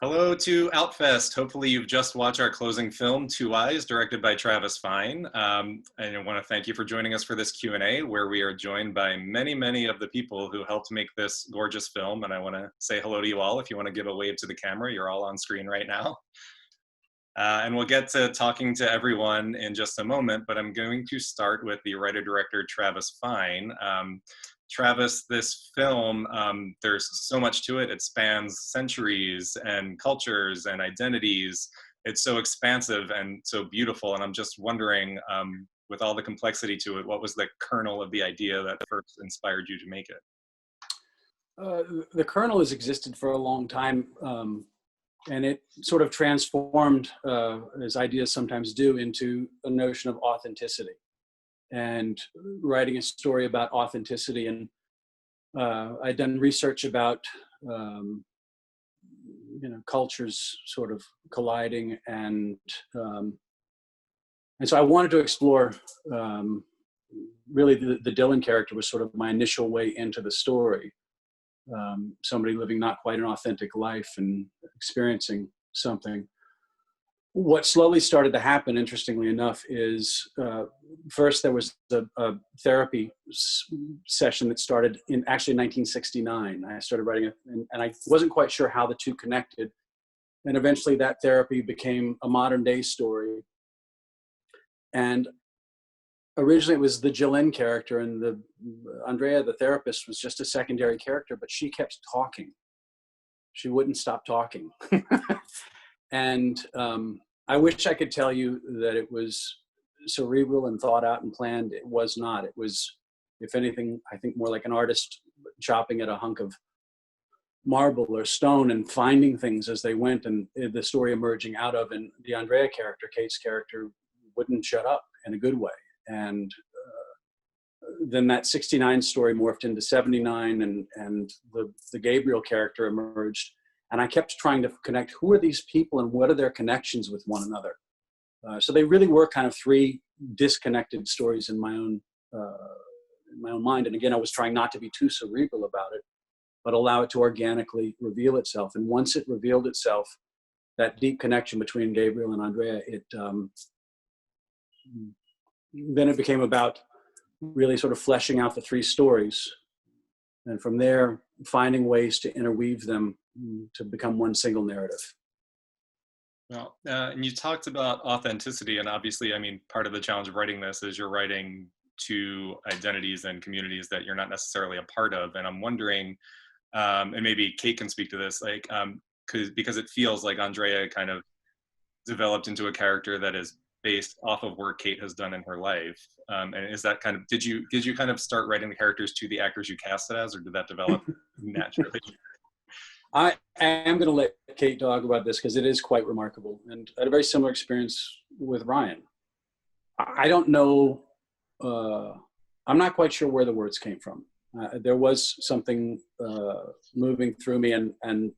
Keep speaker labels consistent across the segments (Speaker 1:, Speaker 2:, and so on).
Speaker 1: Hello to Outfest. Hopefully you've just watched our closing film, Two Eyes, directed by Travis Fine. And I want to thank you for joining us for this Q&A, where we are joined by many of the people who helped make this gorgeous film. And I want to say hello to you all. If you want to give a wave to the camera, you're all on screen right now. And we'll get to talking to everyone in just a moment, but I'm going to start with the writer-director Travis Fine. Travis, this film, there's so much to it. It spans centuries and cultures and identities. It's so expansive and so beautiful. And I'm just wondering, with all the complexity to it, what was the kernel of the idea that first inspired you to make it?
Speaker 2: The kernel has existed for a long time, and it sort of transformed, as ideas sometimes do, into a notion of authenticity. And writing a story about authenticity, and I'd done research about cultures sort of colliding, and so I wanted to explore. Really, the Dylan character was sort of my initial way into the story. Somebody living not quite an authentic life and experiencing something. What slowly started to happen, interestingly enough, is first there was a therapy session that started in actually 1969. I started writing it, and I wasn't quite sure how the two connected. And eventually that therapy became a modern day story. And originally it was the Jillian character, and the Andrea, the therapist, was just a secondary character, but she kept talking. She wouldn't stop talking. And I wish I could tell you that it was cerebral and thought out and planned. It was not. It was, if anything, I think more like an artist chopping at a hunk of marble or stone and finding things as they went, and the story emerging out of. And the Andrea character, Kate's character, wouldn't shut up in a good way. And then that 69 story morphed into 79, and the Gabriel character emerged. And I kept trying to connect, who are these people and what are their connections with one another? So they really were kind of three disconnected stories in my own mind. And again, I was trying not to be too cerebral about it, but allow it to organically reveal itself. And once it revealed itself, that deep connection between Gabriel and Andrea, then it became about really sort of fleshing out the three stories. And from there, finding ways to interweave them to become one single narrative.
Speaker 1: Well, and you talked about authenticity, and obviously, I mean, part of the challenge of writing this is you're writing to identities and communities that you're not necessarily a part of. And I'm wondering, and maybe Kate can speak to this, like, because it feels like Andrea kind of developed into a character that is based off of work Kate has done in her life. And is that kind of, did you kind of start writing the characters to the actors you cast it as, or did that develop naturally?
Speaker 2: I am going to let Kate talk about this because it is quite remarkable. And I had a very similar experience with Ryan. I don't know, I'm not quite sure where the words came from. There was something moving through me, and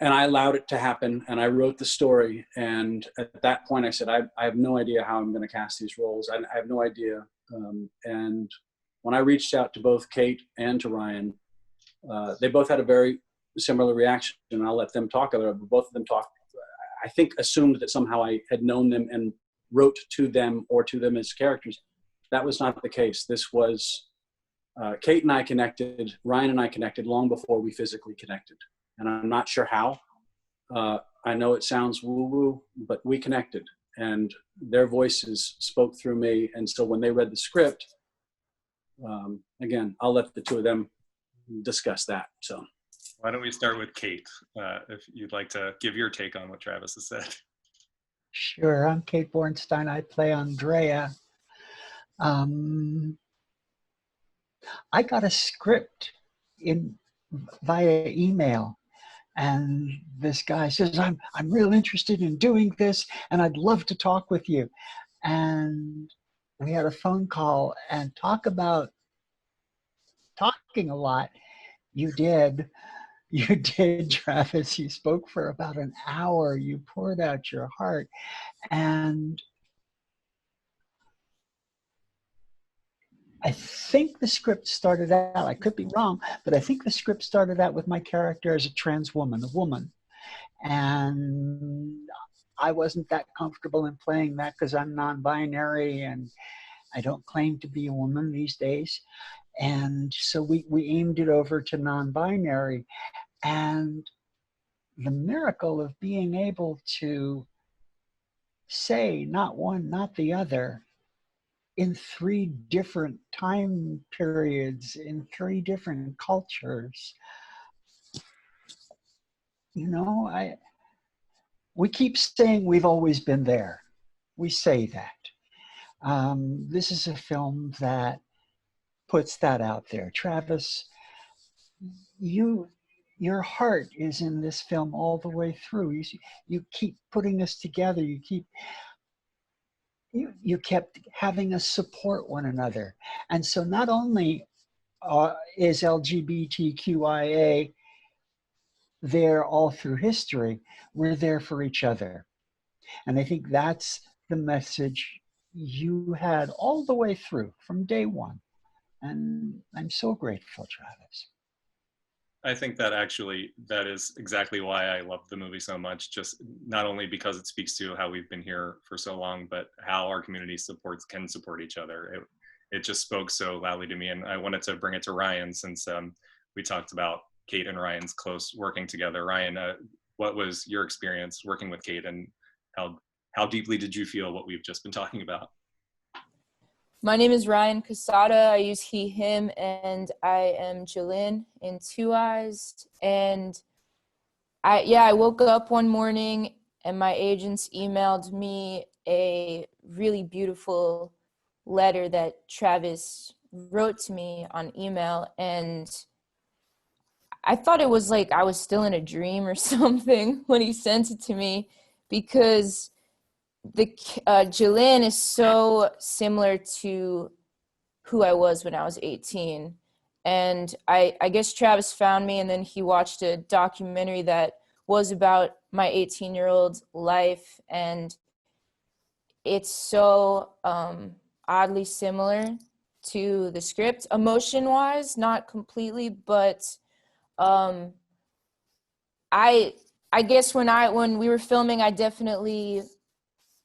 Speaker 2: I allowed it to happen, and I wrote the story. And at that point I said, I have no idea how I'm going to cast these roles. I have no idea. And when I reached out to both Kate and to Ryan, they both had a very similar reaction, and I'll let them talk about it. But both of them I think, assumed that somehow I had known them and wrote to them or to them as characters. That was not the case. This was Kate and I connected, Ryan and I connected long before we physically connected. And I'm not sure how. I know it sounds woo-woo, but we connected, and their voices spoke through me. And so when they read the script, again, I'll let the two of them discuss that. So
Speaker 1: why don't we start with Kate, if you'd like to give your take on what Travis has said.
Speaker 3: Sure. I'm Kate Bornstein. I play Andrea. I got a script via email, and this guy says, I'm real interested in doing this, and I'd love to talk with you. And we had a phone call and talk about talking a lot. You did, Travis. You spoke for about an hour. You poured out your heart. And I think the script started out, I could be wrong, but I think the script started out with my character as a trans woman, a woman. And I wasn't that comfortable in playing that because I'm non-binary and I don't claim to be a woman these days. And so we aimed it over to non-binary. And the miracle of being able to say not one, not the other, in 3 different time periods, in 3 different cultures. You know, we keep saying we've always been there. We say that. This is a film that puts that out there. Travis, your heart is in this film all the way through. You keep putting us together. You kept having us support one another. And so not only is LGBTQIA there all through history, we're there for each other. And I think that's the message you had all the way through from day one. And I'm so grateful, Travis.
Speaker 1: I think that is exactly why I love the movie so much, just not only because it speaks to how we've been here for so long, but how our community can support each other. It just spoke so loudly to me, and I wanted to bring it to Ryan since we talked about Kate and Ryan's close working together. Ryan, what was your experience working with Kate, and how deeply did you feel what we've just been talking about?
Speaker 4: My name is Ryan Casada. I use he, him, and I am Jolene in Two Eyes. And I woke up one morning and my agents emailed me a really beautiful letter that Travis wrote to me on email. And I thought it was like I was still in a dream or something when he sent it to me, because Jillian is so similar to who I was when I was 18. And I guess Travis found me, and then he watched a documentary that was about my 18-year-old life. And it's so oddly similar to the script, emotion-wise, not completely, but I guess when we were filming,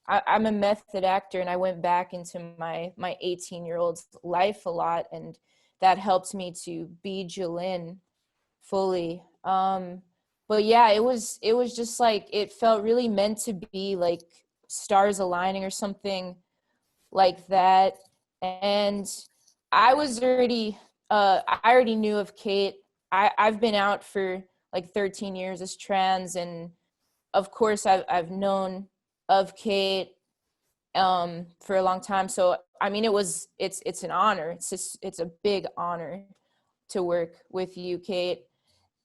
Speaker 4: I'm a method actor, and I went back into my 18-year-old's life a lot, and that helped me to be Jolene fully. But yeah, it was just like, it felt really meant to be, like stars aligning or something like that. And I already knew of Kate. I've been out for like 13 years as trans, and of course I've known of Kate for a long time. So I mean, it's an honor. It's a big honor to work with you, Kate.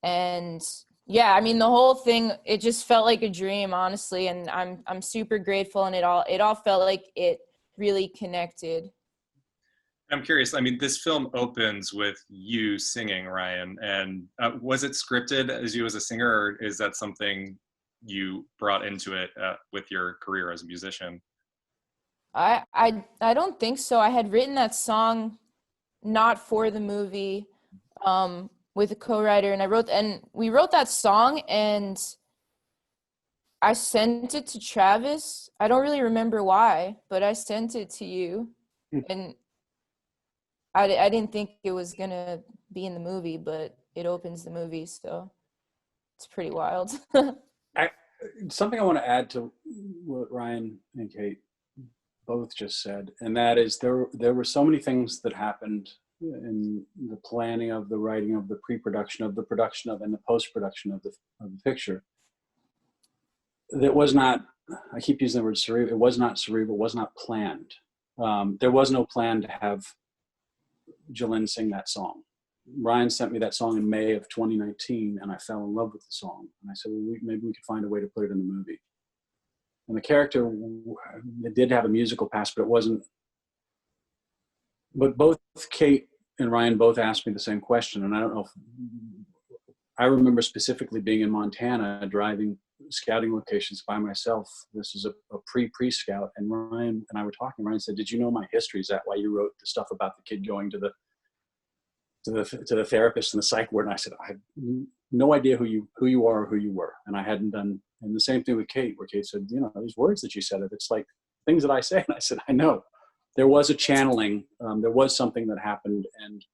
Speaker 4: And yeah, I mean, the whole thing, it just felt like a dream, honestly. And I'm super grateful, and it all felt like it really connected.
Speaker 1: I'm curious, I mean, this film opens with you singing, Ryan, and was it scripted as you as a singer, or is that something you brought into it with your career as a musician?
Speaker 4: I don't think so. I had written that song not for the movie with a co-writer, and we wrote that song, and I sent it to Travis. I don't really remember why, but I sent it to you. And I didn't think it was gonna be in the movie, but it opens the movie, so it's pretty wild.
Speaker 2: Something I want to add to what Ryan and Kate both just said, and that is there were so many things that happened in the planning of the writing of the pre-production of the production of and the post-production of the picture that was not, I keep using the word cerebral, it was not cerebral, it was not planned. There was no plan to have Jolene sing that song. Ryan sent me that song in May of 2019, and I fell in love with the song. And I said, well, maybe we could find a way to put it in the movie. And the character, it did have a musical past, but it wasn't. But both Kate and Ryan both asked me the same question, and I don't know if I remember specifically being in Montana, driving scouting locations by myself. This is a pre-scout, and Ryan and I were talking. Ryan said, "Did you know my history? Is that why you wrote the stuff about the kid going to the therapist and the psych ward?" And I said, "I have no idea who you are or who you were," and I hadn't done. And the same thing with Kate, where Kate said, "You know, these words that you said, it's like things that I say." And I said, "I know." There was a channeling. There was something that happened, and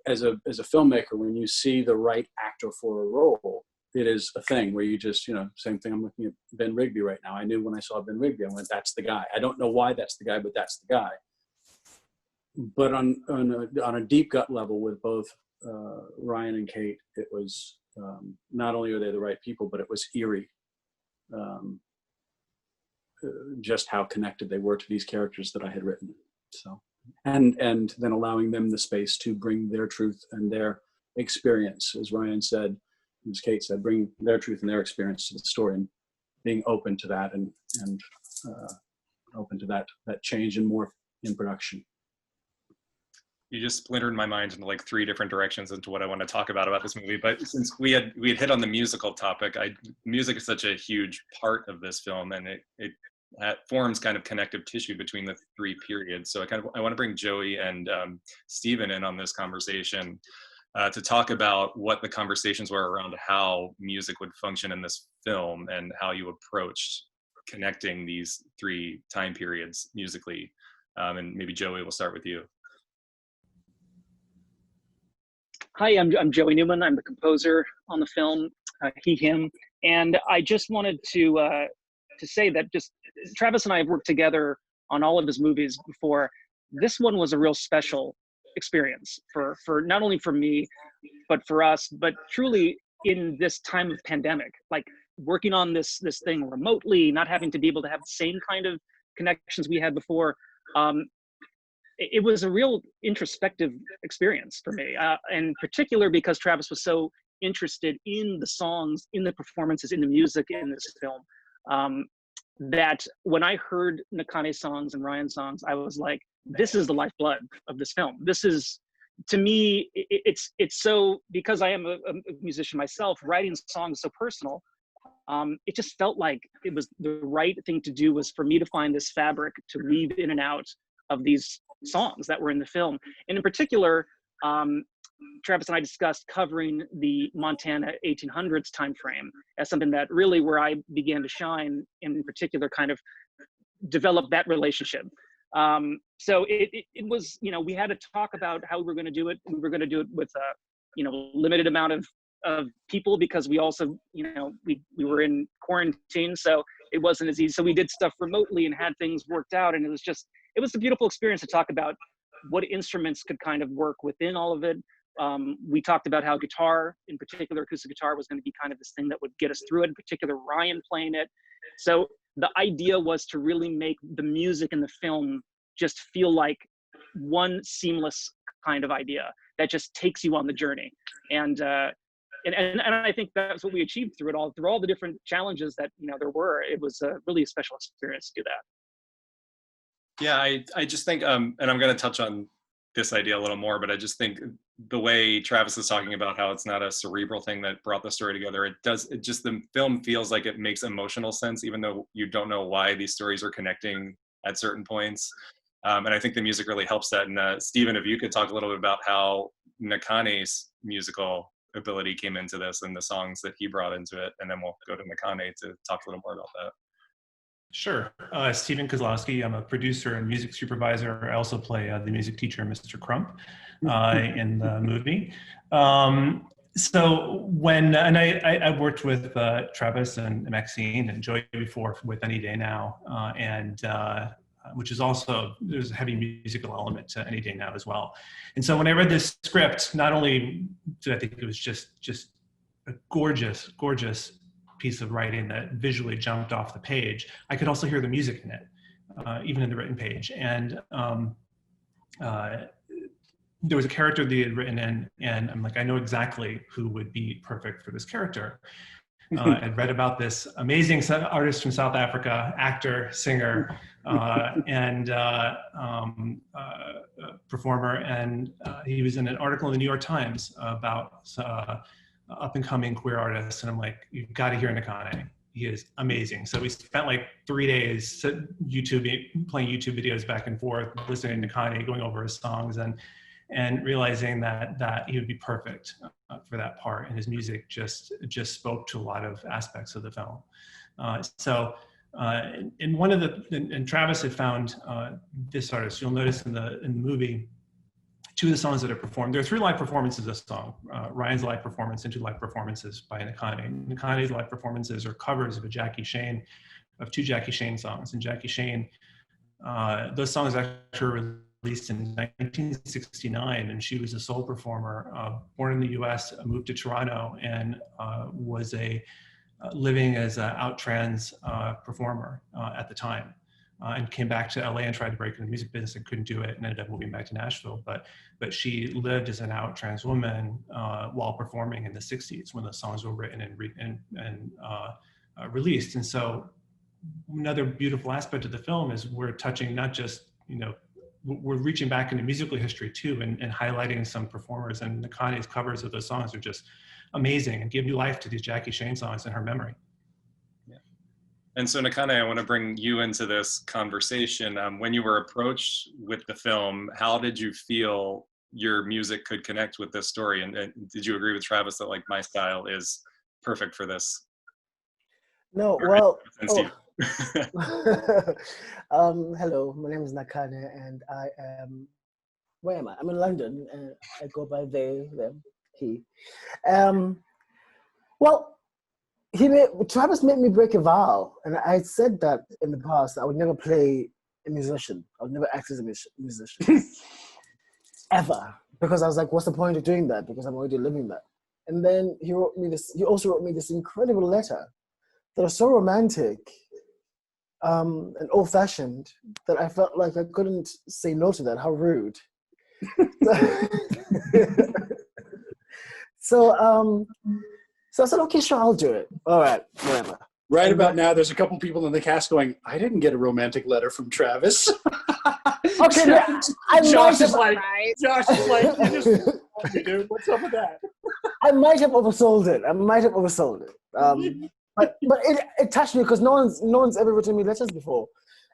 Speaker 2: as a filmmaker, when you see the right actor for a role, it is a thing where you just, same thing. I'm looking at Ben Rigby right now. I knew when I saw Ben Rigby, I went, "That's the guy." I don't know why that's the guy, but that's the guy. But on a deep gut level with both Ryan and Kate, it was not only are they the right people, but it was eerie. Just how connected they were to these characters that I had written. So, and then allowing them the space to bring their truth and their experience, as Ryan said, as Kate said, bring their truth and their experience to the story, and being open to that and open to that change and morph in production.
Speaker 1: You just splintered my mind into like 3 different directions into what I want to talk about this movie. But since we had hit on the musical topic, music is such a huge part of this film, and it forms kind of connective tissue between the 3 periods. So I want to bring Joey and Stephen in on this conversation to talk about what the conversations were around how music would function in this film and how you approached connecting these 3 time periods musically. And maybe Joey, we'll start with you.
Speaker 5: Hi, I'm Joey Newman. I'm the composer on the film, he, him. And I just wanted to say that just Travis and I have worked together on all of his movies before. This one was a real special experience for not only for me, but for us, but truly in this time of pandemic, like working on this thing remotely, not having to be able to have the same kind of connections we had before. It was a real introspective experience for me, in particular because Travis was so interested in the songs, in the performances, in the music in this film, that when I heard Nakane's songs and Ryan's songs, I was like, this is the lifeblood of this film. This is, to me, it's so, because I am a musician myself, writing songs so personal, it just felt like it was the right thing to do, was for me to find this fabric to weave in and out of these songs that were in the film. And in particular, Travis and I discussed covering the Montana 1800s timeframe as something that really where I began to shine, and in particular kind of develop that relationship. So it was, we had to talk about how we were going to do it. We were going to do it with a, limited amount of people, because we also, we were in quarantine, so it wasn't as easy. So we did stuff remotely and had things worked out, and it was a beautiful experience to talk about what instruments could kind of work within all of it. We talked about how guitar, in particular acoustic guitar, was going to be kind of this thing that would get us through it, in particular Ryan playing it. So the idea was to really make the music in the film just feel like one seamless kind of idea that just takes you on the journey. And I think that's what we achieved through it all, through all the different challenges that there were. It was really a special experience to do that.
Speaker 1: Yeah, I just think, and I'm going to touch on this idea a little more, but I just think the way Travis is talking about how it's not a cerebral thing that brought the story together, the film feels like it makes emotional sense, even though you don't know why these stories are connecting at certain points. And I think the music really helps that. And Stephen, if you could talk a little bit about how Nakane's musical ability came into this and the songs that he brought into it, and then we'll go to Nakane to talk a little more about that.
Speaker 6: Sure. Stephen Kozlowski. I'm a producer and music supervisor. I also play the music teacher, Mr. Crump, in the movie. So I worked with Travis and Maxine and Joey before with Any Day Now, which is also, there's a heavy musical element to Any Day Now as well. And so when I read this script, not only did I think it was just a gorgeous piece of writing that visually jumped off the page, I could also hear the music in it, even in the written page. And there was a character that he had written in, and I'm like, I know exactly who would be perfect for this character. I'd read about this amazing artist from South Africa, actor, singer, and performer. And he was in an article in the New York Times about up and coming queer artist. And I'm like, you've got to hear Nakane. He is amazing. So we spent like 3 days playing YouTube videos back and forth, listening to Nakane, going over his songs, and realizing that he would be perfect for that part. And his music just spoke to a lot of aspects of the film. And one of and Travis had found this artist. You'll notice in the movie, 2 of the songs that are performed. There are 3 live performances of the song. Ryan's live performance and 2 live performances by Nakane. Nakane's live performances are covers of of 2 Jackie Shane songs. And Jackie Shane, those songs actually were released in 1969, and she was a soul performer, born in the U.S., moved to Toronto, and was living as an out trans performer at the time. And came back to LA and tried to break into the music business and couldn't do it, and ended up moving back to Nashville. But she lived as an out trans woman while performing in the 60s when the songs were written and released. And so another beautiful aspect of the film is we're touching not just, we're reaching back into musical history too, and highlighting some performers. And Nakane's covers of those songs are just amazing and give new life to these Jackie Shane songs in her memory.
Speaker 1: And so Nakane, I want to bring you into this conversation. When you were approached with the film, how did you feel your music could connect with this story? And did you agree with Travis that like my style is perfect for this?
Speaker 7: No, well, hello, my name is Nakane, and I am, where am I? I'm in London, and I go by they, them, he. Well, Travis made me break a vow, and I had said that in the past. I would never play a musician. I would never act as a musician, ever, because I was like, "What's the point of doing that?" Because I'm already living that. And then he also wrote me this incredible letter that was so romantic and old-fashioned that I felt like I couldn't say no to that. How rude! So I said, okay, sure, I'll do it. All right, whatever.
Speaker 2: Right about now, there's a couple people in the cast going, I didn't get a romantic letter from Travis.
Speaker 7: Okay,
Speaker 2: Josh is like, you just, dude, what's up with that?
Speaker 7: I might have oversold it. But it touched me because no one's ever written me letters before.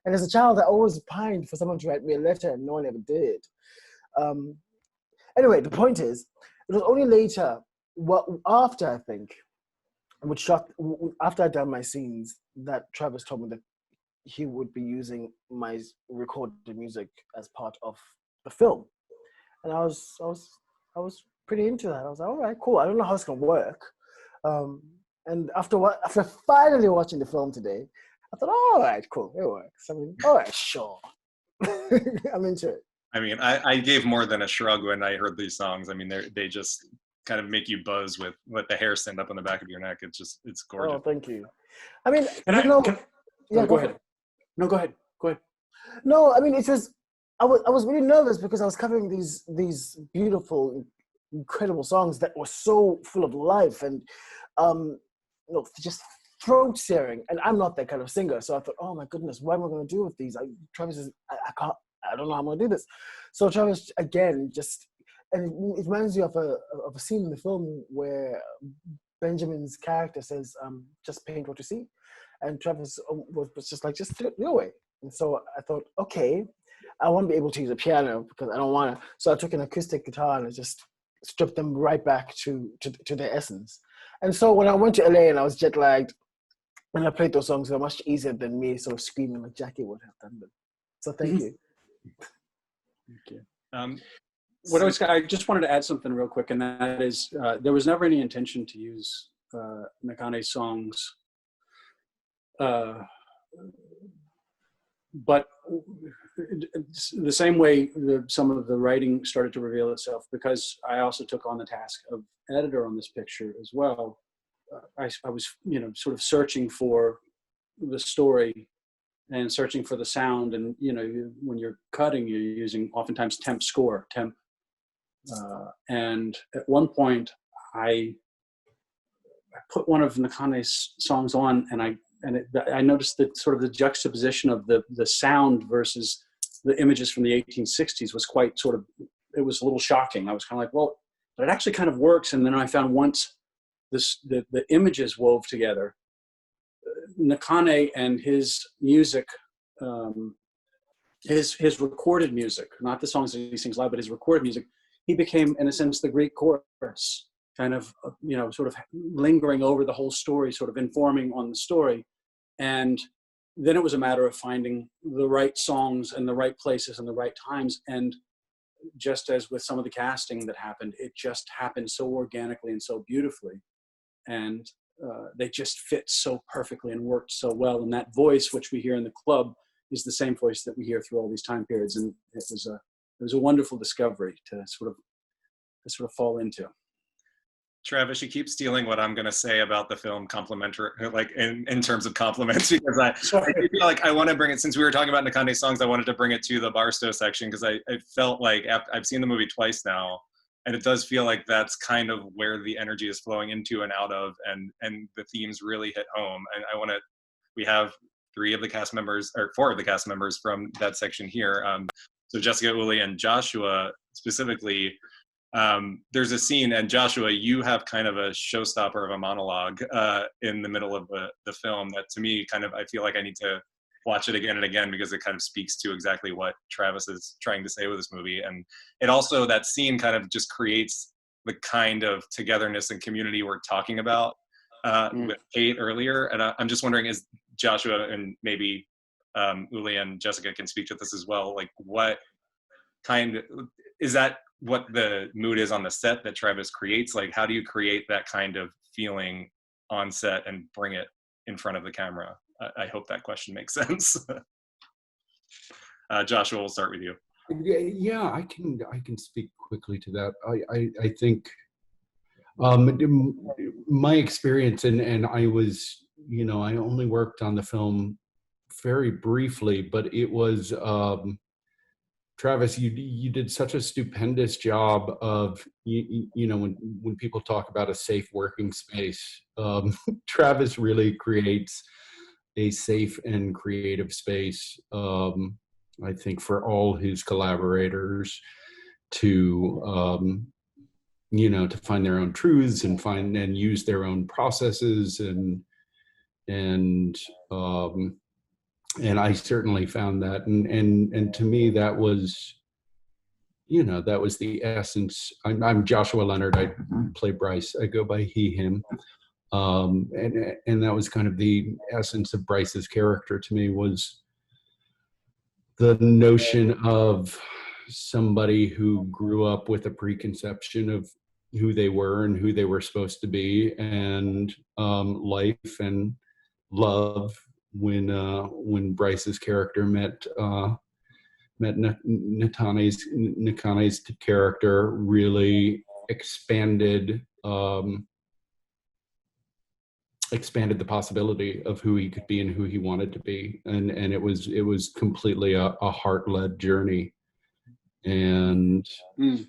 Speaker 7: And as a child, I always pined for someone to write me a letter, and no one ever did. Anyway, the point is, it was only later, after I think, after I'd done my scenes, that Travis told me that he would be using my recorded music as part of the film, and I was pretty into that. I was like, all right, cool. I don't know how it's gonna work, and after finally watching the film today, I thought, all right, cool, it works. I mean, all right, sure, I'm into it.
Speaker 1: I mean, I gave more than a shrug when I heard these songs. I mean, they just kind of make you buzz with the hair stand up on the back of your neck. It's gorgeous.
Speaker 7: Oh, thank you. I mean,
Speaker 2: go ahead. No, go ahead.
Speaker 7: No, I mean, it was, I was really nervous because I was covering these beautiful, incredible songs that were so full of life and, just throat searing. And I'm not that kind of singer. So I thought, oh my goodness, what am I going to do with these? Travis is, I don't know how I'm going to do this. So Travis, again, and it reminds you of a scene in the film where Benjamin's character says, just paint what you see. And Travis was just like, just throw it away. And so I thought, okay, I won't be able to use a piano because I don't want to. So I took an acoustic guitar and I just stripped them right back to their essence. And so when I went to LA and I was jet lagged, and I played those songs, they were much easier than me sort of screaming like Jackie would have done them. So thank you.
Speaker 2: Thank you. I just wanted to add something real quick, and that is there was never any intention to use Nakane's songs, but the same way some of the writing started to reveal itself, because I also took on the task of editor on this picture as well. I was, sort of searching for the story and searching for the sound, and when you're cutting, you're using oftentimes temp score, and at one point I put one of Nakane's songs on, and I noticed that sort of the juxtaposition of the sound versus the images from the 1860s was quite it was a little shocking. I was kind of like, well, but it actually kind of works. And then I found once the images wove together. Nakane and his music, his recorded music, not the songs that he sings live, but his recorded music, he became, in a sense, the Greek chorus, kind of, sort of lingering over the whole story, sort of informing on the story. And then it was a matter of finding the right songs and the right places and the right times. And just as with some of the casting that happened, it just happened so organically and so beautifully. And they just fit so perfectly and worked so well. And that voice, which we hear in the club, is the same voice that we hear through all these time periods. And it was a wonderful discovery to sort of fall into.
Speaker 1: Travis, you keep stealing what I'm going to say about the film complimentary, like in terms of compliments, because I feel like I want to bring it, since we were talking about Nakane songs, I wanted to bring it to the Barstow section, because I felt like I've seen the movie twice now, and it does feel like that's kind of where the energy is flowing into and out of, and the themes really hit home. And we have 4 of the cast members from that section here. So Jessica, Uli, and Joshua specifically. There's a scene, and Joshua, you have kind of a showstopper of a monologue in the middle of the film that, to me, kind of, I feel like I need to watch it again and again, because it kind of speaks to exactly what Travis is trying to say with this movie. And it also, that scene kind of just creates the kind of togetherness and community we're talking about with Kate earlier. And I'm just wondering, is Joshua, and maybe Uli and Jessica can speak to this as well, like what kind of, is that what the mood is on the set that Travis creates? Like, how do you create that kind of feeling on set and bring it in front of the camera? I hope that question makes sense. Joshua, we'll start with you.
Speaker 8: Yeah, I can speak quickly to that. I think my experience, and I was, I only worked on the film very briefly, but it was, Travis, you did such a stupendous job of, when people talk about a safe working space, Travis really creates a safe and creative space, I think, for all his collaborators to, to find their own truths and find and use their own processes, and I certainly found that, and to me that was, that was the essence. I'm Joshua Leonard. I play Bryce. I go by he, him, and that was kind of the essence of Bryce's character to me, was the notion of somebody who grew up with a preconception of who they were and who they were supposed to be, and life and love. When Bryce's character met Nakane's character, really expanded the possibility of who he could be and who he wanted to be, and it was completely a heart-led journey, and I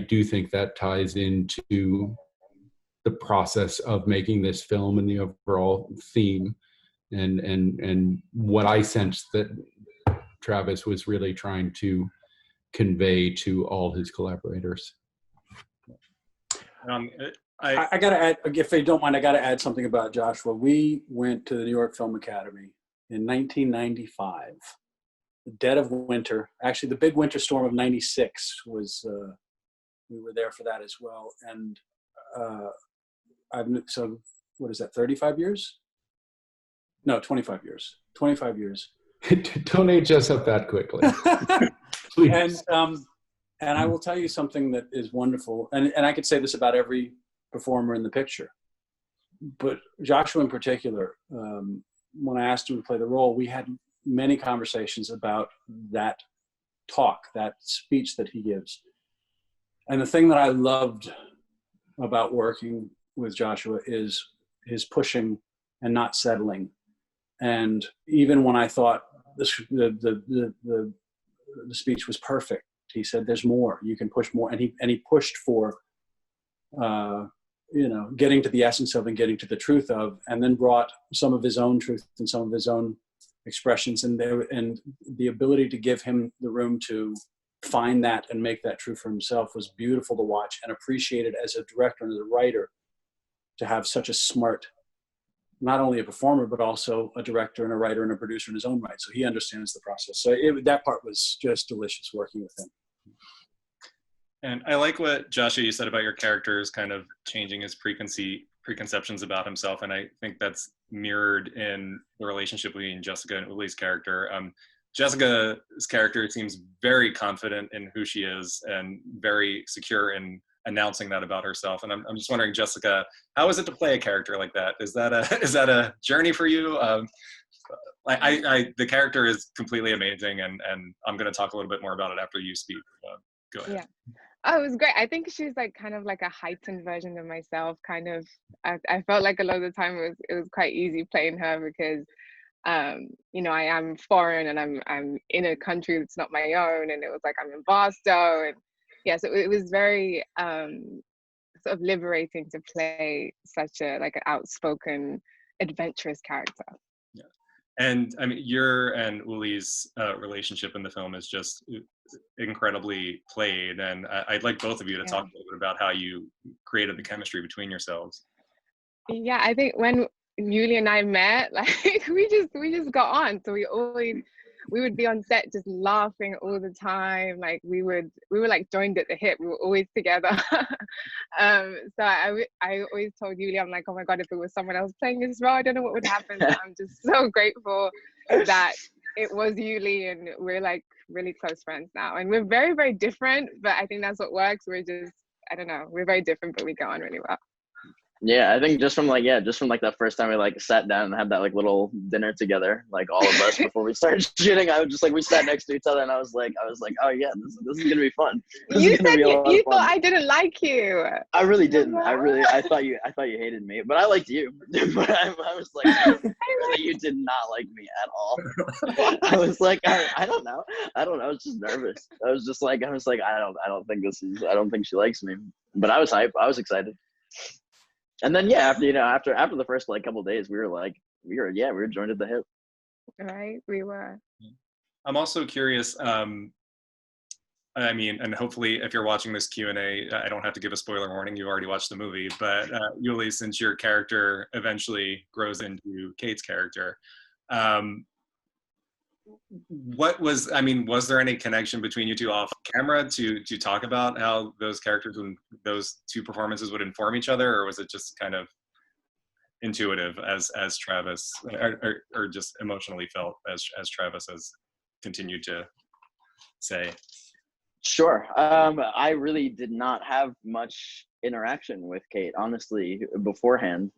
Speaker 8: do think that ties into the process of making this film and the overall theme, and what I sensed that Travis was really trying to convey to all his collaborators.
Speaker 2: I got to add, if they don't mind, I got to add something about Joshua. We went to the New York Film Academy in 1995, the dead of winter. Actually, the big winter storm of '96 was, we were there for that as well. And so what is that, 35 years? No, 25 years. 25 years.
Speaker 8: Don't age us up that quickly. Please.
Speaker 2: And I will tell you something that is wonderful. And I could say this about every performer in the picture. But Joshua in particular, when I asked him to play the role, we had many conversations about that talk, that speech that he gives. And the thing that I loved about working with Joshua is his pushing and not settling. And even when I thought the speech was perfect, he said, "There's more. You can push more." And he pushed for, getting to the essence of and getting to the truth of, and then brought some of his own truth and some of his own expressions, and the ability to give him the room to find that and make that true for himself was beautiful to watch, and appreciated as a director and as a writer to have such a smart, not only a performer, but also a director and a writer and a producer in his own right. So he understands the process. So that part was just delicious working with him.
Speaker 1: And I like what Joshua, you said about your characters kind of changing his preconceptions about himself. And I think that's mirrored in the relationship between Jessica and Uli's character. Jessica's character seems very confident in who she is and very secure in announcing that about herself. And I'm just wondering, Jessica, how is it to play a character like that? Is that a journey for you? The character is completely amazing, and I'm going to talk a little bit more about it after you speak. Go ahead.
Speaker 9: Yeah. Oh, it was great. I think she's like kind of like a heightened version of myself. Kind of, I felt like a lot of the time it was quite easy playing her because, you know, I am foreign and I'm in a country that's not my own, and it was like I'm in Barstow, and yeah, so it was very sort of liberating to play such a like an outspoken, adventurous character.
Speaker 1: Yeah, and I mean, your and Uli's relationship in the film is just incredibly played, and I'd like both of you to talk a little bit about how you created the chemistry between yourselves.
Speaker 9: Yeah, I think when Yuli and I met, like we just got on. So we would be on set just laughing all the time. Like we were like joined at the hip. We were always together. So I always told Yuli, I'm like, oh my God, if it was someone else playing this role, I don't know what would happen. So I'm just so grateful that it was Yuli, and we're like really close friends now. And we're very, very different, but I think that's what works. We're just, I don't know, we're very different, but we go on really well.
Speaker 10: Yeah, I think just from that first time we like sat down and had that like little dinner together, like all of us before we started shooting, I was just like, we sat next to each other, and I was like, oh yeah, this is gonna be fun.
Speaker 9: You said you thought I didn't like you.
Speaker 10: I really didn't. I thought you hated me, but I liked you. But I was like, really, you did not like me at all. I was like, I don't know. I was just nervous. I was like, I don't think she likes me. But I was hyped. I was excited. And then after the first like couple of days, we were joined at the hip.
Speaker 9: Right, we were.
Speaker 1: I'm also curious. I mean, and hopefully, if you're watching this Q&A, I don't have to give a spoiler warning. You already watched the movie, but Yuli, since your character eventually grows into Kate's character, was there any connection between you two off camera to talk about how those characters and those two performances would inform each other, or was it just kind of intuitive as Travis, or just emotionally felt as Travis has continued to say?
Speaker 10: Sure. I really did not have much interaction with Kate, honestly, beforehand.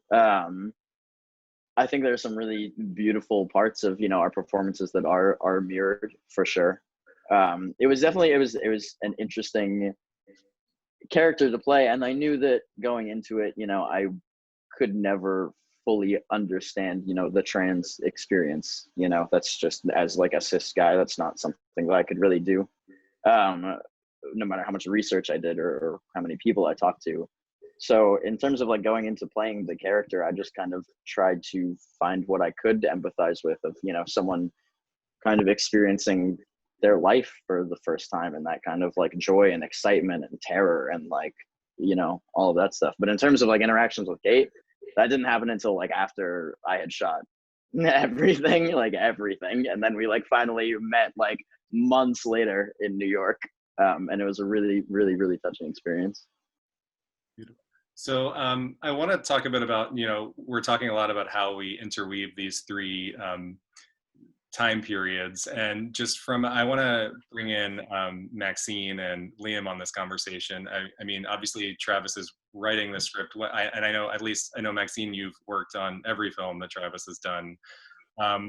Speaker 10: I think there's some really beautiful parts of, our performances that are mirrored for sure. It was an interesting character to play, and I knew that going into it, I could never fully understand, the trans experience. That's just, as like a cis guy, that's not something that I could really do. No matter how much research I did or how many people I talked to. So in terms of like going into playing the character, I just kind of tried to find what I could to empathize with of, someone kind of experiencing their life for the first time, and that kind of like joy and excitement and terror and like, all of that stuff. But in terms of like interactions with Kate, that didn't happen until like after I had shot everything. And then we like finally met like months later in New York. And it was a really, really, really touching experience.
Speaker 1: Beautiful. So I want to talk a bit about, we're talking a lot about how we interweave these three time periods, and I want to bring in Maxine and Liam on this conversation. I mean, obviously Travis is writing the script, and I know Maxine, you've worked on every film that Travis has done.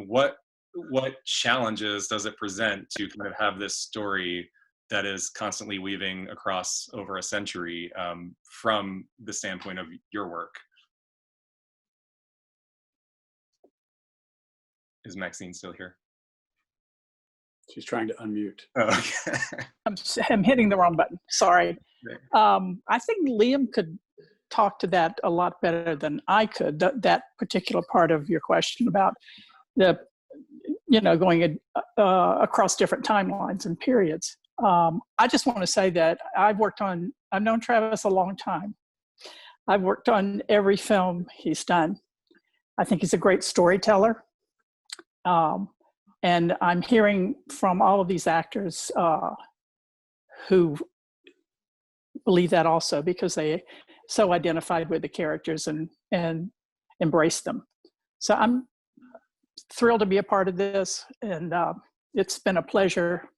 Speaker 1: What challenges does it present to kind of have this story that is constantly weaving across over a century from the standpoint of your work? Is Maxine still here?
Speaker 2: She's trying to unmute.
Speaker 1: Oh, okay.
Speaker 11: I'm hitting the wrong button. Sorry. I think Liam could talk to that a lot better than I could, that particular part of your question about the, going across different timelines and periods. I just want to say that I've known Travis a long time. I've worked on every film he's done. I think he's a great storyteller. And I'm hearing from all of these actors who believe that also, because they so identified with the characters and embrace them. So I'm thrilled to be a part of this, and it's been a pleasure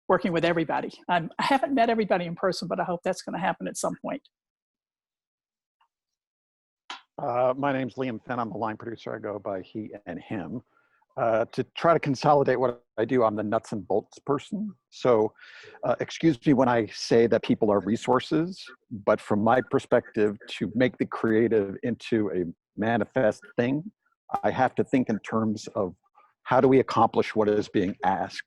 Speaker 11: working with everybody. I haven't met everybody in person, but I hope that's going to happen at some point.
Speaker 12: My name's Liam Finn. I'm a line producer. I go by he and him. To try to consolidate what I do, I'm the nuts and bolts person. So excuse me when I say that people are resources, but from my perspective, to make the creative into a manifest thing, I have to think in terms of how do we accomplish what is being asked.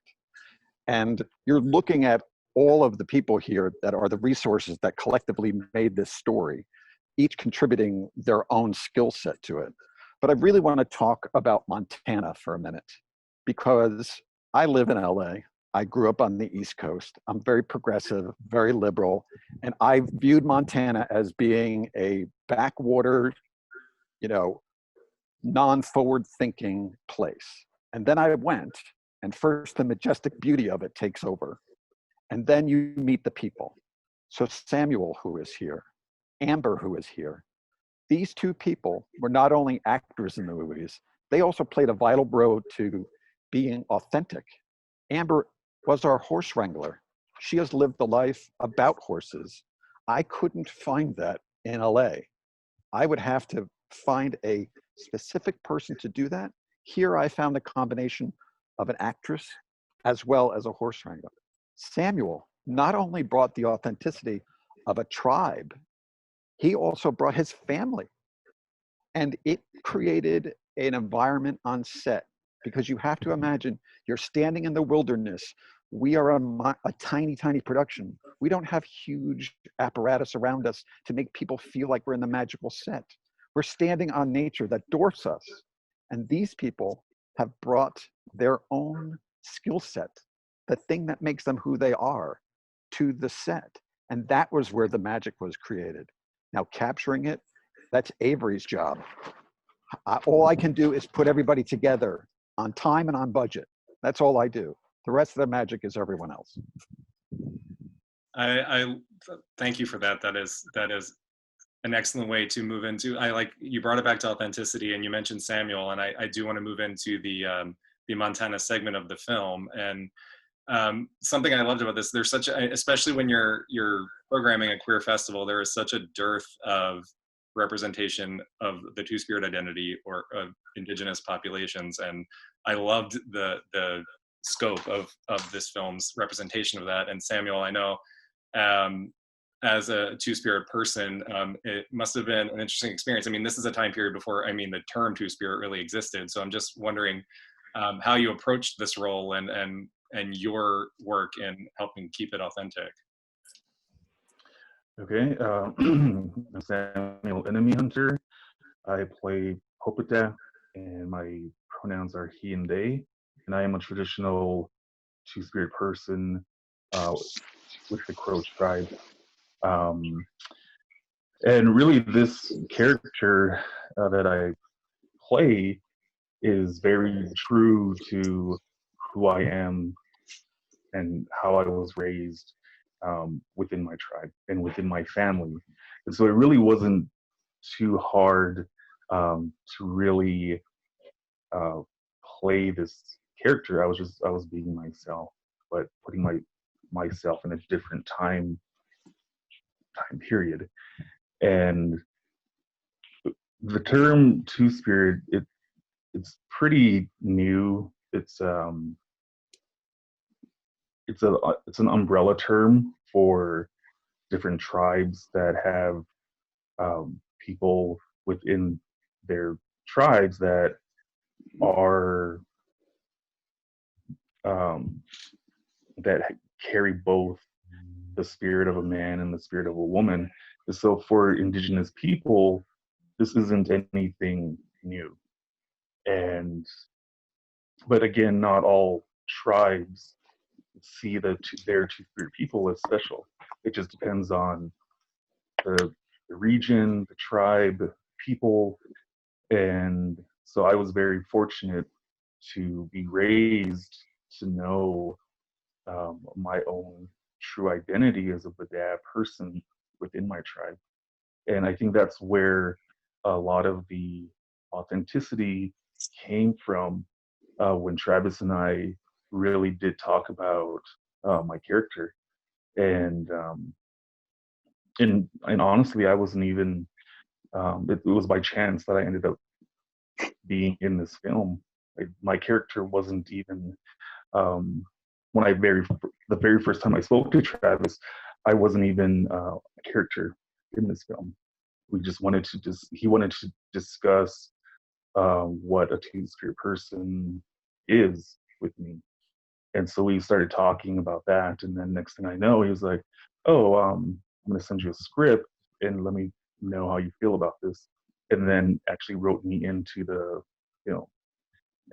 Speaker 12: And you're looking at all of the people here that are the resources that collectively made this story, each contributing their own skill set to it. But I really want to talk about Montana for a minute, because I live in LA. I grew up on the East Coast. I'm very progressive, very liberal, and I viewed Montana as being a backwater, non-forward thinking place. And then I went, and first the majestic beauty of it takes over. And then you meet the people. So Samuel, who is here, Amber, who is here, these two people were not only actors in the movies, they also played a vital role to being authentic. Amber was our horse wrangler. She has lived a life about horses. I couldn't find that in LA. I would have to find a specific person to do that. Here I found a combination of an actress as well as a horse wrangler. Samuel not only brought the authenticity of a tribe, he also brought his family. And it created an environment on set, because you have to imagine you're standing in the wilderness. We are a tiny, tiny production. We don't have huge apparatus around us to make people feel like we're in the magical set. We're standing on nature that dwarfs us. And these people have brought their own skill set, the thing that makes them who they are, to the set. And that was where the magic was created. Now, capturing it, that's Avery's job. All I can do is put everybody together on time and on budget. That's all I do. The rest of the magic is everyone else.
Speaker 1: I thank you for that. That is an excellent way to move into. You brought it back to authenticity, and you mentioned Samuel, and I do want to move into the Montana segment of the film. And something I loved about this, there's such a, especially when you're programming a queer festival, there is such a dearth of representation of the Two-Spirit identity or of indigenous populations, and I loved the scope of this film's representation of that. And Samuel, I know as a Two-Spirit person, it must have been an interesting experience. I mean, this is a time period before, the term Two-Spirit really existed, so I'm just wondering how you approached this role and your work in helping keep it authentic.
Speaker 13: Okay, I'm Samuel Enemy Hunter. I play Popita, and my pronouns are he and they, and I am a traditional Two-Spirit person with the Crow tribe. And really this character that I play is very true to who I am and how I was raised within my tribe and within my family. And so it really wasn't too hard to really play this character. I was being myself, but putting myself in a different time period. And the term Two-Spirit, it's pretty new. It's an umbrella term for different tribes that have people within their tribes that are that carry both the spirit of a man and the spirit of a woman. And so for indigenous people, this isn't anything new. But again, not all tribes see their two-spirit people as special. It just depends on the region, the tribe, people. And so I was very fortunate to be raised to know my own true identity as a Badab person within my tribe. And I think that's where a lot of the authenticity came from when Travis and I really did talk about my character. And and honestly, I wasn't even. It was by chance that I ended up being in this film. Like, my character wasn't even when the very first time I spoke to Travis, I wasn't even a character in this film. We just wanted to he wanted to discuss what a two-spirit person is with me. And so we started talking about that, and then next thing I know, he was like, "Oh, I'm going to send you a script, and let me know how you feel about this." And then actually wrote me into the film,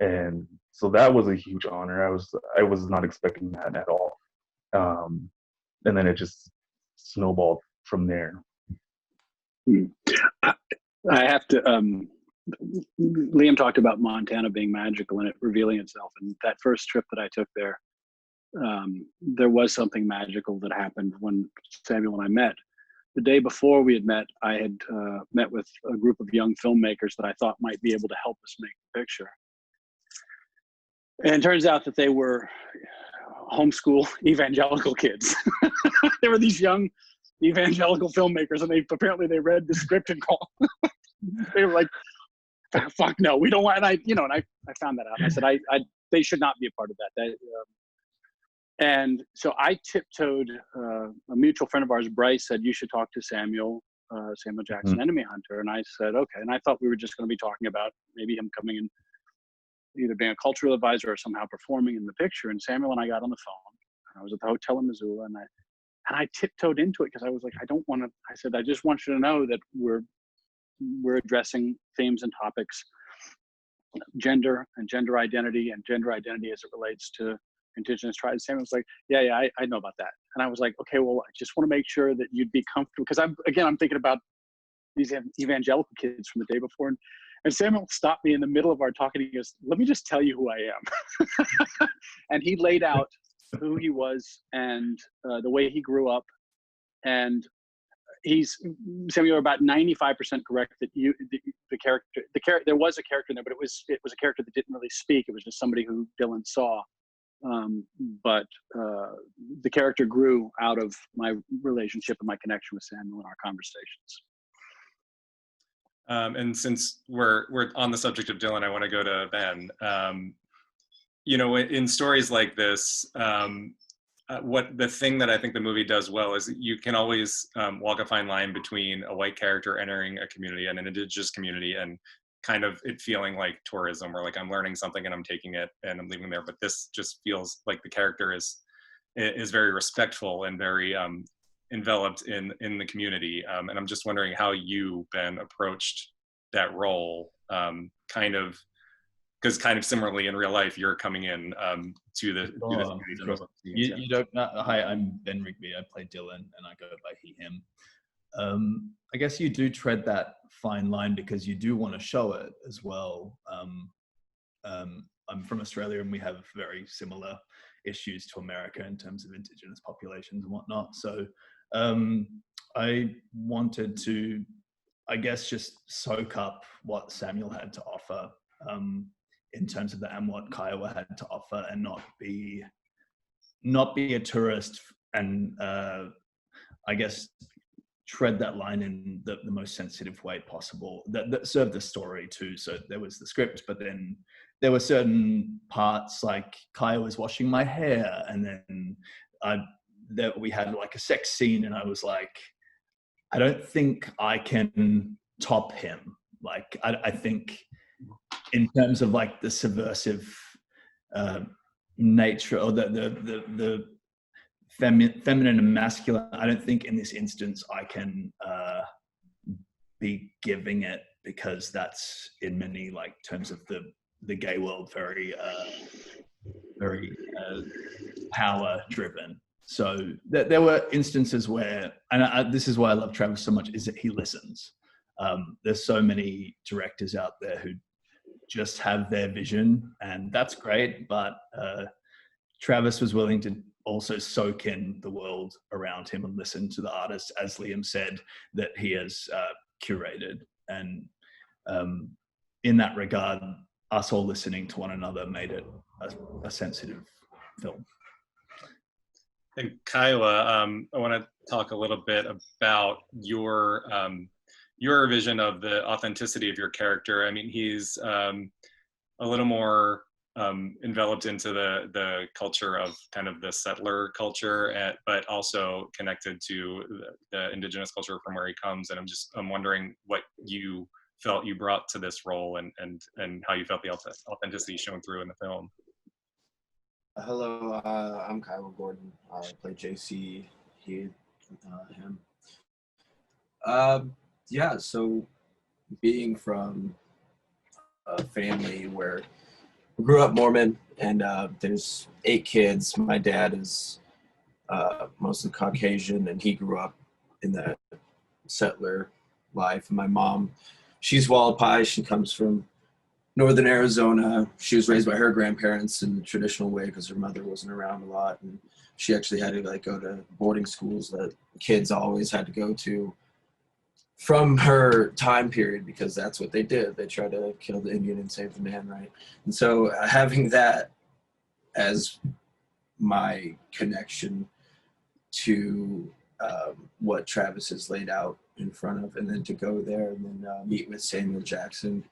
Speaker 13: and so that was a huge honor. I was not expecting that at all, and then it just snowballed from there.
Speaker 2: I have to. Liam talked about Montana being magical and it revealing itself. And that first trip that I took there, there was something magical that happened when Samuel and I met. The day before we had met, I had met with a group of young filmmakers that I thought might be able to help us make the picture. And it turns out that they were homeschool evangelical kids. They were these young evangelical filmmakers, and they read the script and called. They were like, "Fuck no, we don't want." And I found that out. And I said, they should not be a part of that. And so I tiptoed. A mutual friend of ours, Bryce, said you should talk to Samuel Jackson, Enemy Hunter. And I said, okay. And I thought we were just going to be talking about maybe him coming in, either being a cultural advisor or somehow performing in the picture. And Samuel and I got on the phone. And I was at the hotel in Missoula, and I tiptoed into it because I was like, I said, I just want you to know that we're addressing themes and topics, gender and gender identity as it relates to Indigenous tribes. Samuel was like, yeah, I know about that. And I was like, okay, well, I just want to make sure that you'd be comfortable, because I'm thinking about these evangelical kids from the day before. And Samuel stopped me in the middle of our talk, and he goes, let me just tell you who I am. And he laid out who he was and the way he grew up. And Samuel, about 95% correct that the character, there was a character in there, but it was a character that didn't really speak. It was just somebody who Dylan saw. But the character grew out of my relationship and my connection with Samuel and our conversations.
Speaker 1: And since we're on the subject of Dylan, I want to go to Ben. In stories like this, what the thing that I think the movie does well is you can always walk a fine line between a white character entering a community and an Indigenous community and kind of it feeling like tourism, or like I'm learning something and I'm taking it and I'm leaving there. But this just feels like the character is very respectful and very enveloped in the community. And I'm just wondering how you, Ben, approached that role, because kind of similarly in real life, you're coming in to the community.
Speaker 14: You don't know. Hi, I'm Ben Rigby. I play Dylan, and I go by he, him. I guess you do tread that fine line because you do want to show it as well. I'm from Australia, and we have very similar issues to America in terms of Indigenous populations and whatnot. So I wanted to, I guess, just soak up what Samuel had to offer in terms of that, and what Kiowa had to offer, and not be a tourist, and I guess tread that line in the most sensitive way possible that served the story too. So there was the script, but then there were certain parts like Kaya was washing my hair, and then that we had like a sex scene, and I was like, I don't think I can top him. Like I think in terms of like the subversive nature, or the feminine and masculine, I don't think in this instance I can be giving it, because that's in many like terms of the gay world very very power driven. So there were instances where, and this is why I love Travis so much, is that he listens. There's so many directors out there who just have their vision, and that's great, but Travis was willing to also soak in the world around him and listen to the artists, as Liam said, that he has curated. And in that regard, us all listening to one another made it a sensitive film.
Speaker 1: And Kiowa, I want to talk a little bit about your vision of the authenticity of your character. I mean, he's a little more enveloped into the culture of kind of the settler culture, but also connected to the indigenous culture from where he comes. And I'm wondering what you felt you brought to this role, and how you felt the authenticity shown through in the film.
Speaker 15: Hello, I'm Kyle Gordon. I play JC, him. Yeah, so being from a family where we grew up Mormon, and there's 8 kids. My dad is mostly Caucasian, and he grew up in that settler life. And my mom, she's Wallapai. She comes from Northern Arizona. She was raised by her grandparents in the traditional way because her mother wasn't around a lot, and she actually had to go to boarding schools that kids always had to go to from her time period, because that's what they did. They tried to kill the Indian and save the man, right? And so having that as my connection to what Travis has laid out in front of, and then to go there and then meet with Samuel Jackson,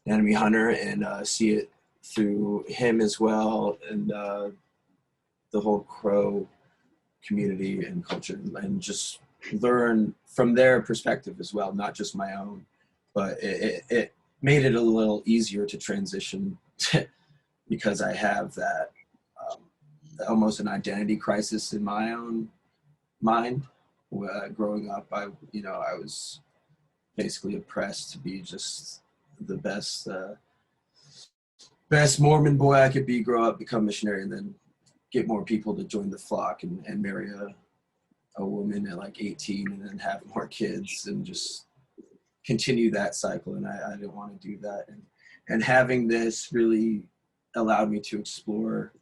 Speaker 15: Enemy Hunter, and see it through him as well, and the whole Crow community and culture, and just learn from their perspective as well, not just my own. But it made it a little easier to transition because I have that almost an identity crisis in my own mind. Growing up, I was basically oppressed to be just the best Mormon boy I could be, grow up, become missionary, and then get more people to join the flock and marry a woman at like 18, and then have more kids and just continue that cycle. And I didn't want to do that. And having this really allowed me to explore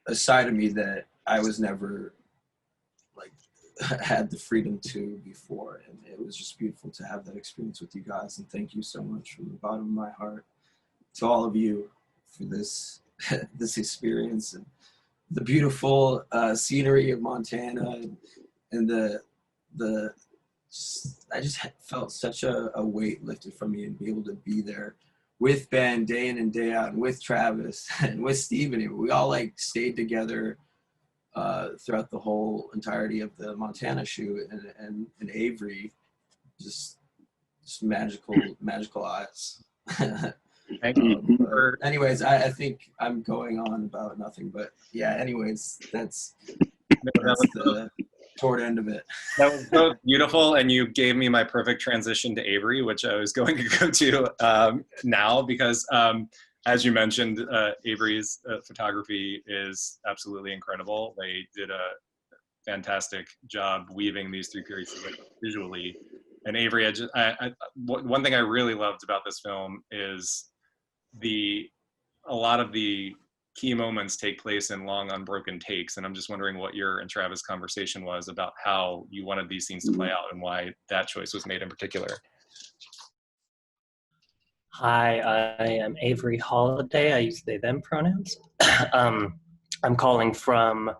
Speaker 15: a side of me that I was never had the freedom to before. And it was just beautiful to have that experience with you guys. And thank you so much from the bottom of my heart to all of you for this this experience, and the beautiful scenery of Montana, and I just felt such a weight lifted from me, and be able to be there with Ben day in and day out, and with Travis and with Steven. We all stayed together throughout the whole entirety of the Montana shoot, and Avery, just magical eyes. Anyways, I think I'm going on about nothing, but yeah, anyways, that's the short end of it.
Speaker 1: That was so beautiful, and you gave me my perfect transition to Avery, which I was going to go to now, because as you mentioned, Avery's photography is absolutely incredible. They did a fantastic job weaving these 3 periods visually. And Avery, one thing I really loved about this film is a lot of the key moments take place in long, unbroken takes. And I'm just wondering what your and Travis' conversation was about how you wanted these scenes to play out, and why that choice was made in particular.
Speaker 16: Hi, I am Avery Holiday. I use they, them pronouns. I'm calling from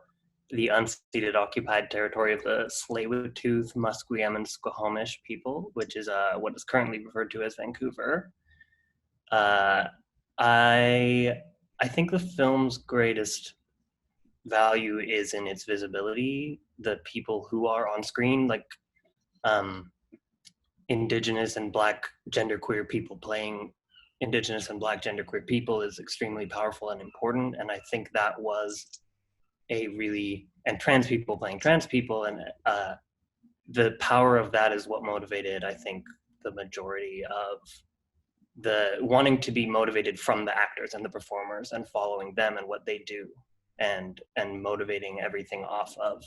Speaker 16: the unceded occupied territory of the Tsleil-Waututh, Musqueam, and Squamish people, which is what is currently referred to as Vancouver. I think the film's greatest value is in its visibility. The people who are on screen, like Indigenous and Black genderqueer people playing Indigenous and Black genderqueer people, is extremely powerful and important. And I think that was and trans people playing trans people, and the power of that is what motivated, I think, the majority of the wanting to be motivated from the actors and the performers and following them and what they do. and motivating everything off of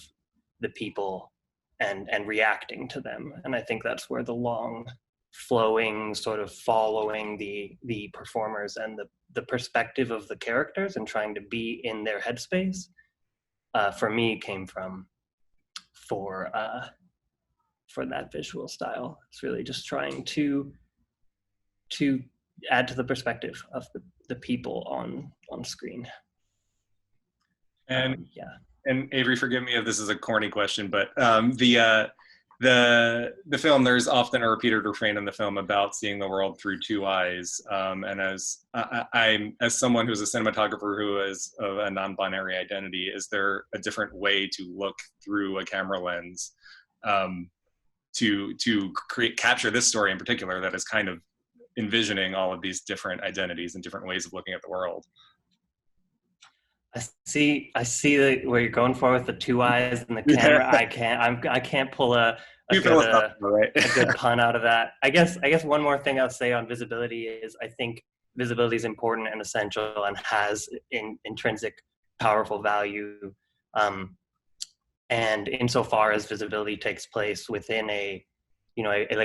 Speaker 16: the people and reacting to them. And I think that's where the long flowing sort of following the performers and the perspective of the characters and trying to be in their headspace for me came from for that visual style. It's really just trying to add to the perspective of the people on screen.
Speaker 1: And
Speaker 16: yeah.
Speaker 1: And Avery, forgive me if this is a corny question, but the film, there's often a repeated refrain in the film about seeing the world through two eyes. And as I'm as someone who's a cinematographer who is of a non-binary identity, is there a different way to look through a camera lens to capture this story in particular that is kind of envisioning all of these different identities and different ways of looking at the world?
Speaker 16: I see where you're going for with the two eyes and the camera. I can't pull a good pun out of that. I guess one more thing I'll say on visibility is I think visibility is important and essential and has intrinsic powerful value. And insofar as visibility takes place within a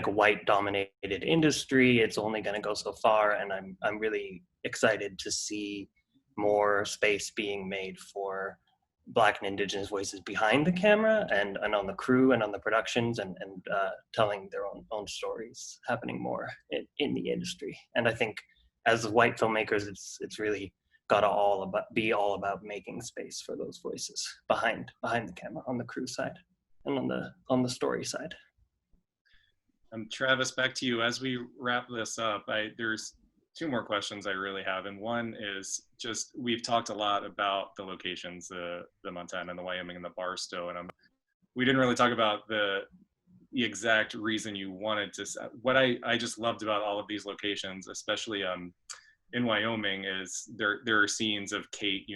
Speaker 16: white dominated industry, it's only going to go so far. And I'm really excited to see more space being made for Black and Indigenous voices behind the camera and on the crew and on the productions and telling their own stories happening more in the industry. And I think as white filmmakers, it's really got to be all about making space for those voices behind the camera on the crew side and on the story side.
Speaker 1: Travis, back to you. As we wrap this up, there's two more questions I really have, and one is just, we've talked a lot about the locations, the Montana and the Wyoming and the Barstow, and we didn't really talk about the exact reason you wanted to. What I just loved about all of these locations, especially in Wyoming, is there are scenes of Kate,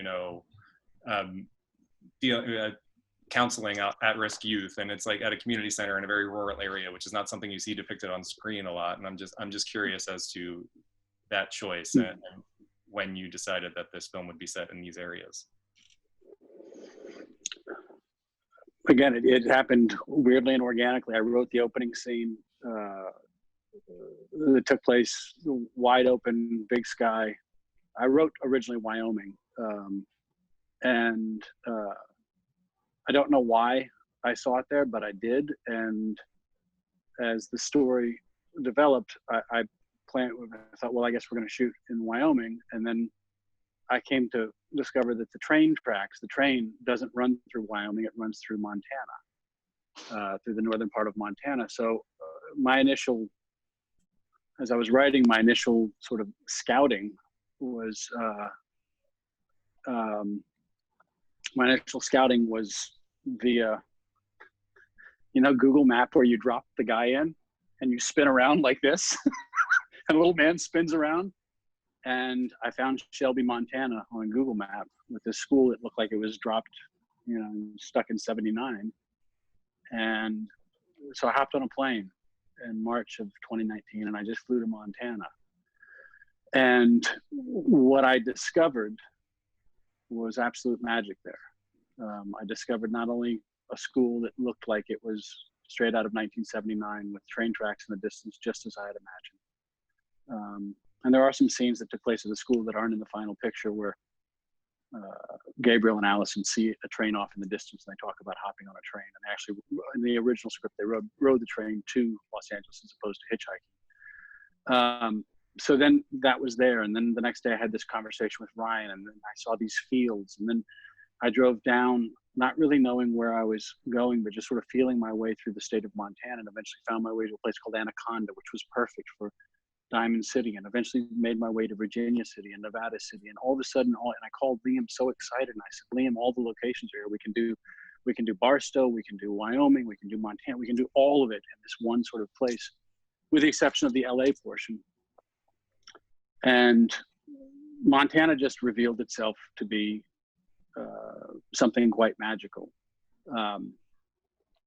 Speaker 1: counseling at-risk youth, and it's like at a community center in a very rural area, which is not something you see depicted on screen a lot. And I'm just curious as to that choice and when you decided that this film would be set in these areas.
Speaker 2: Again, it happened weirdly and organically. I wrote the opening scene. It took place wide open, big sky. I wrote originally Wyoming, and I don't know why I saw it there, but I did. And as the story developed, I thought, well, I guess we're going to shoot in Wyoming. And then I came to discover that the train doesn't run through Wyoming, it runs through Montana, through the northern part of Montana. So as I was writing, my initial sort of scouting was, via, Google Map, where you drop the guy in and you spin around like this. And a little man spins around, and I found Shelby, Montana on Google Map with this school that looked like it was dropped, stuck in '79. And so I hopped on a plane in March of 2019, and I just flew to Montana. And what I discovered was absolute magic there. I discovered not only a school that looked like it was straight out of 1979 with train tracks in the distance, just as I had imagined. And there are some scenes that took place at the school that aren't in the final picture, where Gabriel and Allison see a train off in the distance, and they talk about hopping on a train. And actually, in the original script, they rode the train to Los Angeles as opposed to hitchhiking. So then that was there. And then the next day I had this conversation with Ryan, and then I saw these fields. And then I drove down, not really knowing where I was going, but just sort of feeling my way through the state of Montana, and eventually found my way to a place called Anaconda, which was perfect for Diamond City, and eventually made my way to Virginia City and Nevada City. And all of a sudden, and I called Liam so excited, and I said, Liam, all the locations are here. We can do Barstow, we can do Wyoming, we can do Montana, we can do all of it in this one sort of place, with the exception of the LA portion. And Montana just revealed itself to be something quite magical.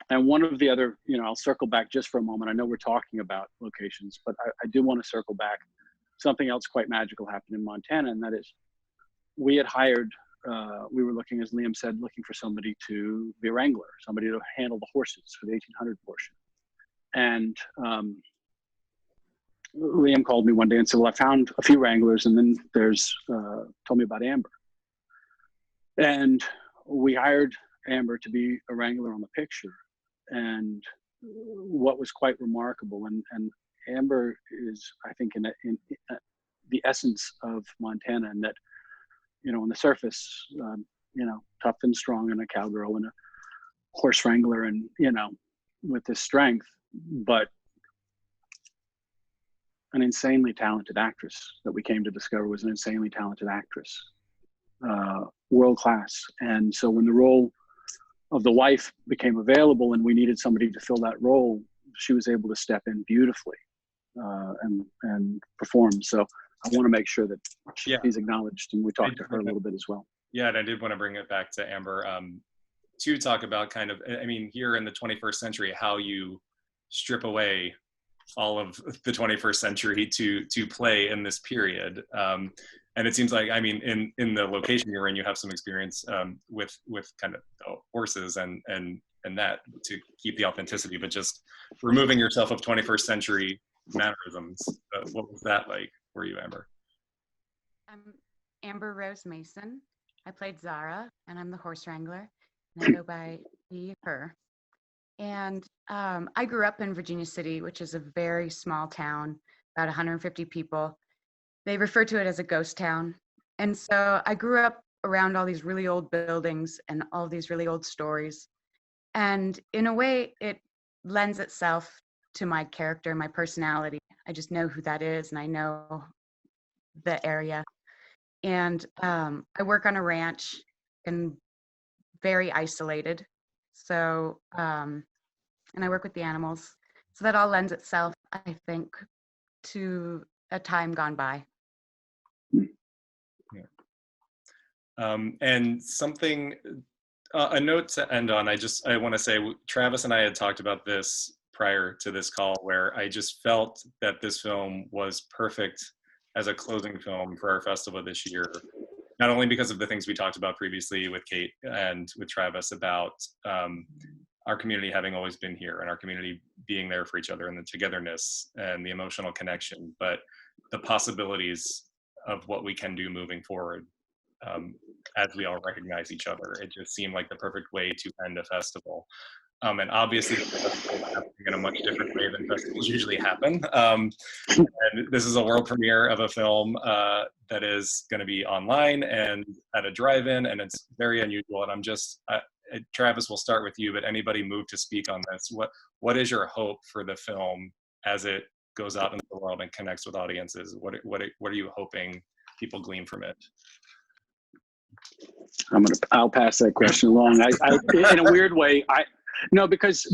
Speaker 2: And one of the other, I'll circle back just for a moment. I know we're talking about locations, but I do want to circle back. Something else quite magical happened in Montana, and that is we had hired we were looking, as Liam said, looking for somebody to be a wrangler, somebody to handle the horses for the 1800 portion. And Liam called me one day and said, well, I found a few wranglers, and then told me about Amber. And we hired Amber to be a wrangler on the picture. And what was quite remarkable, and Amber is, I think, in the essence of Montana, and that, on the surface, tough and strong, and a cowgirl and a horse wrangler, and, with this strength, but an insanely talented actress that we came to discover was an insanely talented actress, world class. And so when the role of the wife became available and we needed somebody to fill that role, she was able to step in beautifully and perform. So I want to make sure that she's acknowledged, and we talked to her a little bit as well.
Speaker 1: Yeah, and I did want to bring it back to Amber to talk about here in the 21st century, how you strip away all of the 21st century to play in this period. And it seems like, in the location you're in, you have some experience with kind of horses and that to keep the authenticity, but just removing yourself of 21st century mannerisms. What was that like for you, Amber?
Speaker 17: I'm Amber Rose Mason. I played Zara, and I'm the horse wrangler, and I go by she, her. And I grew up in Virginia City, which is a very small town, about 150 people. They refer to it as a ghost town. And so I grew up around all these really old buildings and all these really old stories. And in a way, it lends itself to my character, my personality. I just know who that is, and I know the area. And I work on a ranch and very isolated. So, and I work with the animals. So that all lends itself, I think, to a time gone by.
Speaker 1: Yeah. And something, a note to end on, I want to say, Travis and I had talked about this prior to this call, where I just felt that this film was perfect as a closing film for our festival this year. Not only because of the things we talked about previously with Kate and with Travis about our community having always been here, and our community being there for each other, and the togetherness and the emotional connection, but the possibilities of what we can do moving forward as we all recognize each other. It just seemed like the perfect way to end a festival. And obviously, in a much different way than festivals usually happen. And this is a world premiere of a film that is going to be online and at a drive-in, and it's very unusual. And Travis, we'll start with you, but anybody moved to speak on this? What is your hope for the film as it goes out into the world and connects with audiences? What are you hoping people glean from it?
Speaker 2: I'll pass that question along. I in a weird way, because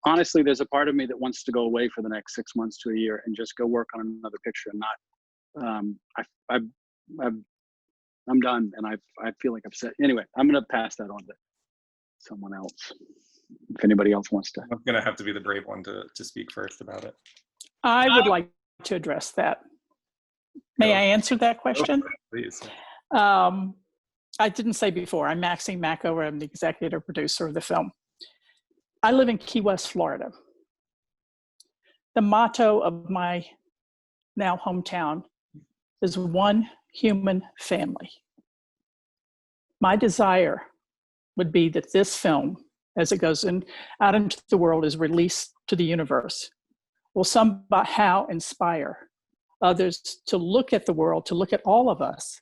Speaker 2: honestly, there's a part of me that wants to go away for the next 6 months to a year and just go work on another picture, and not. I'm done, and I feel like I've said. Anyway, I'm going to pass that on to someone else. If anybody else wants to.
Speaker 1: I'm going to have to be the brave one to speak first about it.
Speaker 11: I would like to address that. May I answer that question?
Speaker 1: Please.
Speaker 11: I didn't say before, I'm Maxine Mackover. I'm the executive producer of the film. I live in Key West, Florida. The motto of my now hometown is one human family. My desire would be that this film, as it goes out into the world, is released to the universe, will somehow inspire others to look at the world, to look at all of us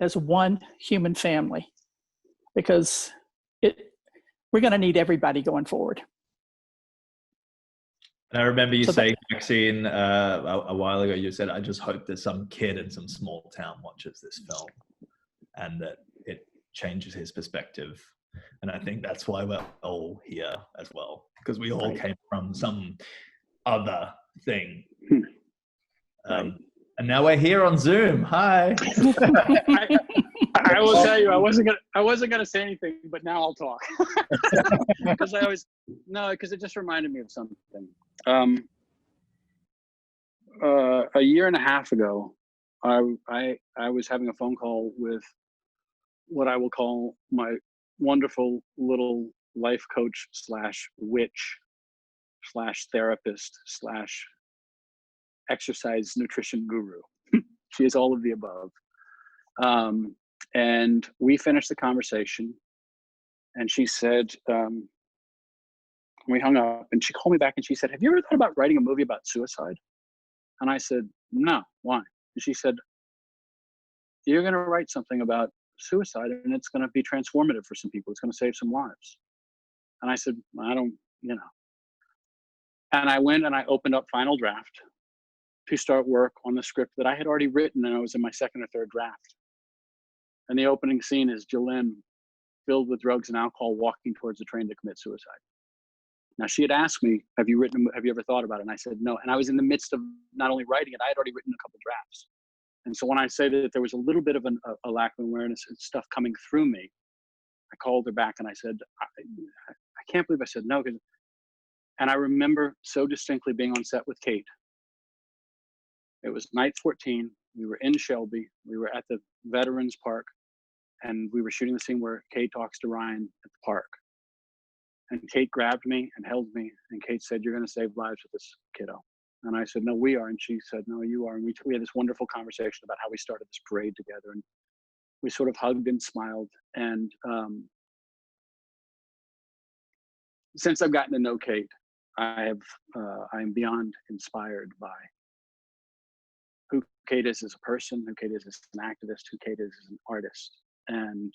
Speaker 11: as one human family, because we're going to need everybody going forward.
Speaker 14: And I remember you saying, Maxine, a while ago, you said, I just hope that some kid in some small town watches this film and that it changes his perspective. And I think that's why we're all here as well, because we all came from some other thing. And now we're here on Zoom. Hi.
Speaker 2: I will tell you, I wasn't gonna say anything, but now I'll talk. Because it just reminded me of something. A year and a half ago, I was having a phone call with what I will call my wonderful little life coach slash witch slash therapist slash exercise nutrition guru. She is all of the above. And we finished the conversation, and she said, we hung up, and she called me back and she said, have you ever thought about writing a movie about suicide? And I said, no, why? And she said, you're going to write something about suicide, and it's going to be transformative for some people. It's going to save some lives. And I said, I don't, you know. And I went and I opened up Final Draft to start work on the script that I had already written, and I was in my second or third draft. And the opening scene is Jolene, filled with drugs and alcohol, walking towards a train to commit suicide. Now, she had asked me, have you ever thought about it? And I said, no. And I was in the midst of not only writing it, I had already written a couple drafts. And so when I say that there was a little bit of a lack of awareness and stuff coming through me, I called her back and I said, I can't believe I said no. And I remember so distinctly being on set with Kate. It was night 14. We were in Shelby. We were at the Veterans Park, and we were shooting the scene where Kate talks to Ryan at the park. And Kate grabbed me and held me, and Kate said, you're going to save lives with this kiddo. And I said, no, we are. And she said, no, you are. And we had this wonderful conversation about how we started this parade together. And we sort of hugged and smiled. And since I've gotten to know Kate, I'm beyond inspired by who Kate is as a person, who Kate is as an activist, who Kate is as an artist. And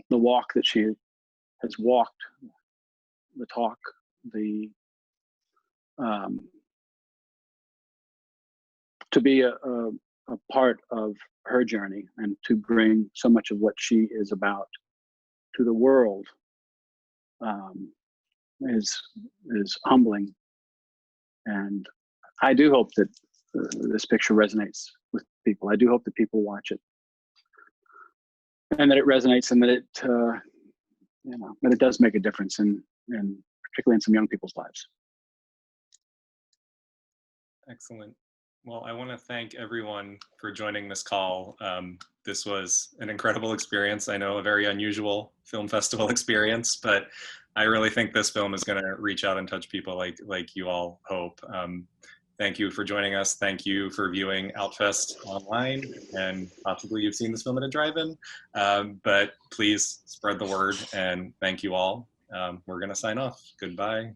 Speaker 2: the walk that she has walked, the talk, to be a part of her journey and to bring so much of what she is about to the world is humbling. And I do hope that this picture resonates with people. I do hope that people watch it, and that it resonates, and that it that it does make a difference, and particularly in some young people's lives.
Speaker 1: Excellent. Well, I want to thank everyone for joining this call. This was an incredible experience. I know, a very unusual film festival experience, but I really think this film is going to reach out and touch people like you all hope. Thank you for joining us. Thank you for viewing Outfest online, and possibly you've seen this film at a drive-in, but please spread the word, and thank you all. We're going to sign off. Goodbye.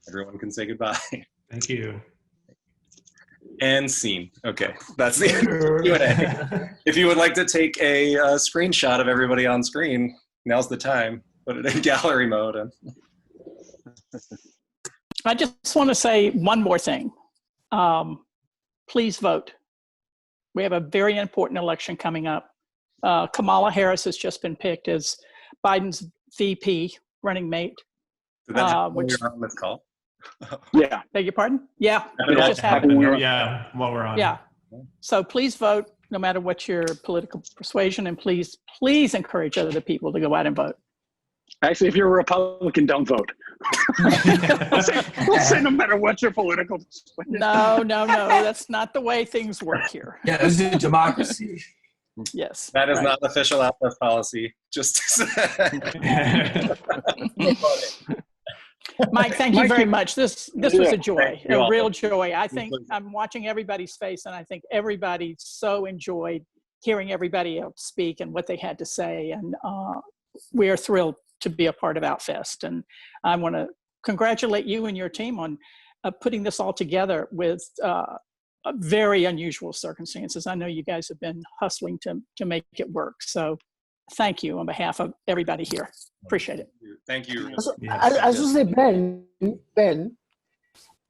Speaker 1: Everyone can say goodbye.
Speaker 6: Thank you.
Speaker 1: And scene. Okay, that's the Q&A. If you would like to take a screenshot of everybody on screen, now's the time. Put it in gallery mode.
Speaker 11: I just want to say one more thing. Please vote. We have a very important election coming up. Kamala Harris has just been picked as Biden's VP running mate.
Speaker 1: Did that happen when you're on this call?
Speaker 2: Yeah.
Speaker 11: Beg your pardon? Yeah.
Speaker 6: It
Speaker 11: just happened.
Speaker 6: Yeah, while we're on.
Speaker 11: Yeah. So please vote, no matter what your political persuasion, and please encourage other people to go out and vote.
Speaker 2: Actually, if you're a Republican, don't vote. We'll say no matter what your political persuasion.
Speaker 11: No, that's not the way things work here.
Speaker 15: Yeah, this is democracy.
Speaker 11: Yes.
Speaker 1: That is not official Outfest policy. Just
Speaker 11: Mike, thank you very much. This was a joy, a real joy. I think I'm watching everybody's face, and I think everybody so enjoyed hearing everybody else speak and what they had to say. And we are thrilled to be a part of Outfest. And I want to congratulate you and your team on putting this all together with very unusual circumstances. I know you guys have been hustling to make it work. So thank you on behalf of everybody here. Appreciate it.
Speaker 1: Thank you.
Speaker 7: I was just say, Ben,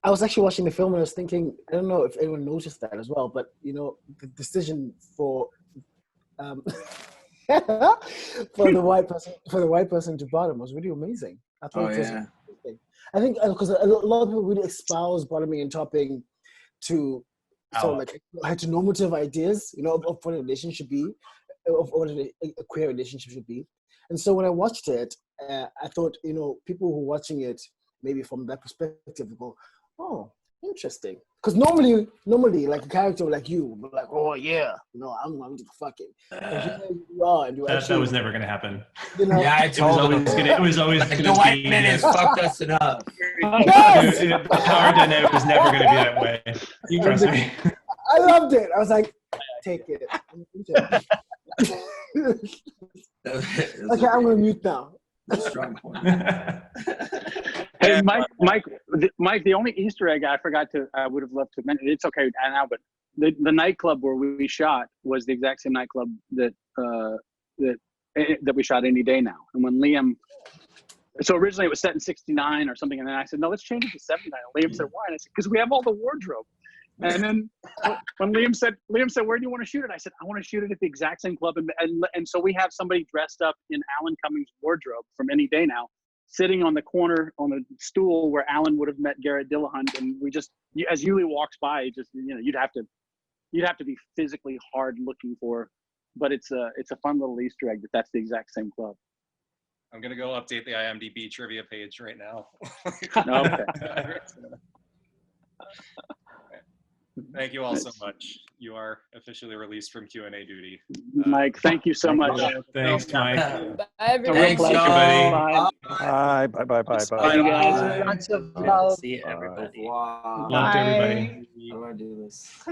Speaker 7: I was actually watching the film and I was thinking, I don't know if anyone noticed that as well, but the decision for for the white person to bottom was really amazing. I thought it was amazing. I think because a lot of people really espouse bottoming and topping to sort of like heteronormative ideas, of what a relationship should be, of what a queer relationship should be. And so when I watched it, I thought, people who are watching it maybe from that perspective go, oh, interesting. because normally, like a character like you would be like, oh yeah, I'm going to fuck it. And here you are, and you
Speaker 6: That
Speaker 7: actually,
Speaker 6: was never going to happen.
Speaker 15: Yeah, I told him.
Speaker 6: It was always
Speaker 15: Like,
Speaker 6: going
Speaker 15: the
Speaker 6: to
Speaker 15: white
Speaker 6: be.
Speaker 15: man has fucked us enough.
Speaker 7: Yes!
Speaker 6: The power dynamic was never going to be that way. You trust me.
Speaker 7: I loved it. I was like, take it. Okay, I'm gonna mute now.
Speaker 15: Strong point.
Speaker 5: Hey, Mike, the only Easter egg I would have loved to mention. It's okay now, but the nightclub where we shot was the exact same nightclub that we shot Any Day Now. And when Liam, so originally it was set in '69 or something, and then I said, no, let's change it to '79. And Liam said, why? And I said, because we have all the wardrobe. And then when Liam said, where do you want to shoot it? I said, I want to shoot it at the exact same club. And so we have somebody dressed up in Alan Cummings' wardrobe from Any Day Now, sitting on the corner on a stool where Alan would have met Garrett Dillahunt. And we just, as Yuli walks by, just, you'd have to be physically hard looking for, but it's a fun little Easter egg that's the exact same club.
Speaker 1: I'm going to go update the IMDb trivia page right now.
Speaker 5: Okay.
Speaker 1: Thank you all so much. You are officially released from Q&A duty.
Speaker 5: Mike, thank you so much.
Speaker 6: Thanks, Mike.
Speaker 4: Bye, everybody.
Speaker 15: Thanks,
Speaker 6: y'all.
Speaker 5: Bye.
Speaker 12: Bye.
Speaker 5: Bye, guys.
Speaker 3: Lots of love.
Speaker 16: See everybody.
Speaker 15: Wow.
Speaker 6: Love to everybody.
Speaker 15: How do I do this?